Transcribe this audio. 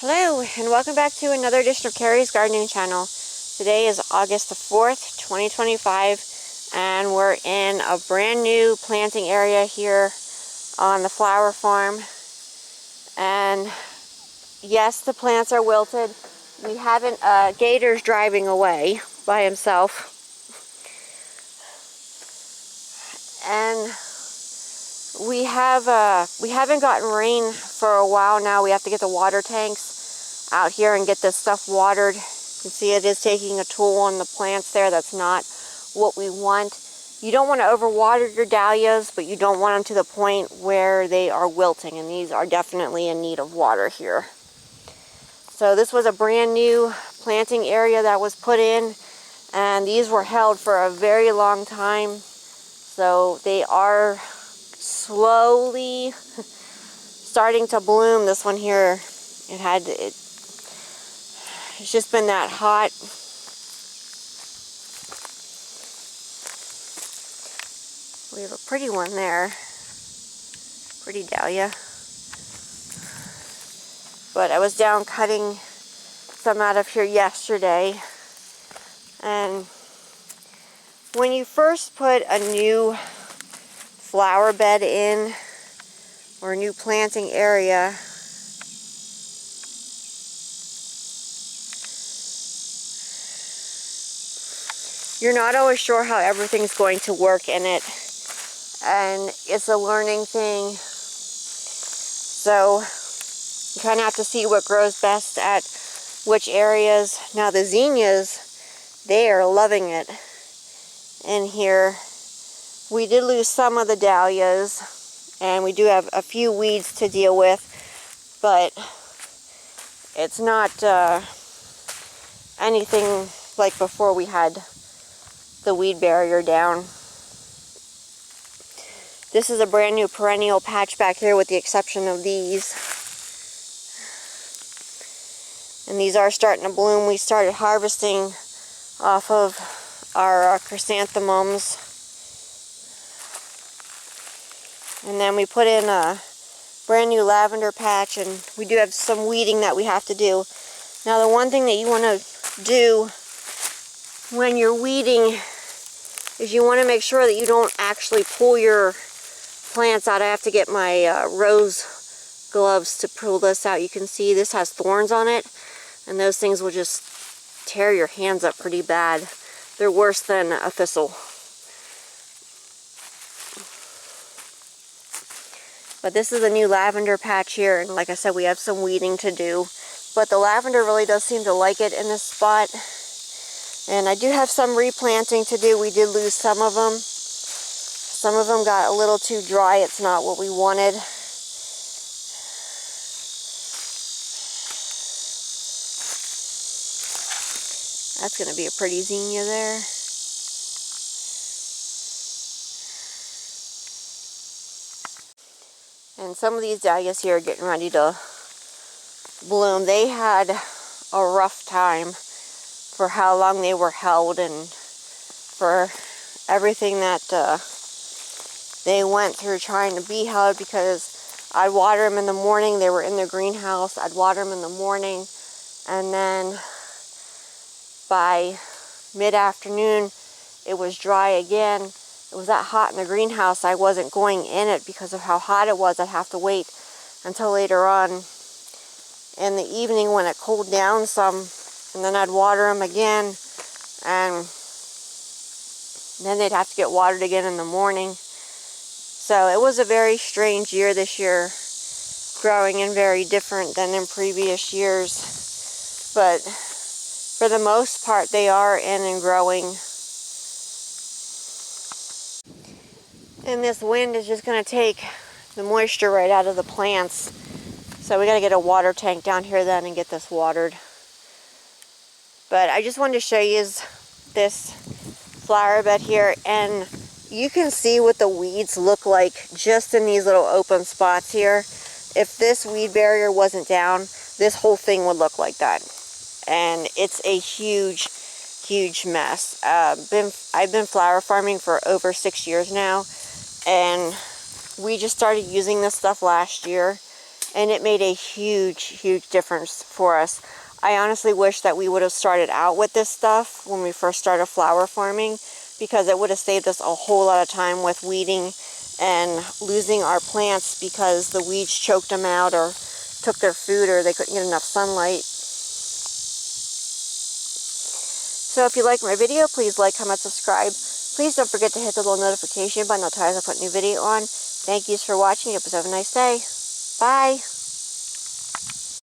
Hello and welcome back to another edition of Carrie's Gardening Channel. Today is August the 4th, 2025, and we're in a brand new planting area here on the flower farm. And yes, the plants are wilted. We haven't, Gator's driving away by himself. And we haven't gotten rain for a while now. We have to get the water tanks out here and get this stuff watered. You can see it is taking a toll on the plants there. That's not what we want. You don't want to overwater your dahlias, but you don't want them to the point where they are wilting, and these are definitely in need of water here. So this was a brand new planting area that was put in, and these were held for a very long time. So they are slowly starting to bloom. This one here, it's just been that hot. We have a pretty one there, pretty dahlia. But I was down cutting some out of here yesterday, and when you first put a new flower bed in or a new planting area, you're not always sure how everything's going to work in it, and it's a learning thing. So you kind of have to see what grows best at which areas. Now the zinnias, they are loving it in here. We did lose some of the dahlias, and we do have a few weeds to deal with, but it's not anything like before we had the weed barrier down. This is a brand new perennial patch back here with the exception of these. And these are starting to bloom. We started harvesting off of our chrysanthemums. And then we put in a brand new lavender patch, and we do have some weeding that we have to do. Now the one thing that you want to do when you're weeding is you want to make sure that you don't actually pull your plants out. I have to get my rose gloves to pull this out. You can see this has thorns on it, and those things will just tear your hands up pretty bad. They're worse than a thistle. But this is a new lavender patch here, and like I said, we have some weeding to do. But the lavender really does seem to like it in this spot. And I do have some replanting to do. We did lose some of them. Some of them got a little too dry. It's not what we wanted. That's going to be a pretty zinnia there. And some of these dahlias here are getting ready to bloom. They had a rough time for how long they were held, and for everything that they went through trying to be held, because I'd water them in the morning. They were in the greenhouse. I'd water them in the morning, and then by mid-afternoon it was dry again. It was that hot in the greenhouse, I wasn't going in it because of how hot it was. I'd have to wait until later on in the evening when it cooled down some, and then I'd water them again, and then they'd have to get watered again in the morning. So it was a very strange year this year, growing, and very different than in previous years. But for the most part, they are in and growing. And this wind is just going to take the moisture right out of the plants. So we got to get a water tank down here then and get this watered. But I just wanted to show you this flower bed here, and you can see what the weeds look like just in these little open spots here. If this weed barrier wasn't down, this whole thing would look like that. And it's a huge mess. I've been flower farming for over 6 years now, and we just started using this stuff last year, and it made a huge difference for us. I honestly wish that we would have started out with this stuff when we first started flower farming, because it would have saved us a whole lot of time with weeding and losing our plants because the weeds choked them out or took their food, or they couldn't get enough sunlight. So if you like my video, please like, comment, subscribe. Please don't forget to hit the little notification button. I'll tell you as I put a new video on. Thank yous for watching. You have a nice day. Bye.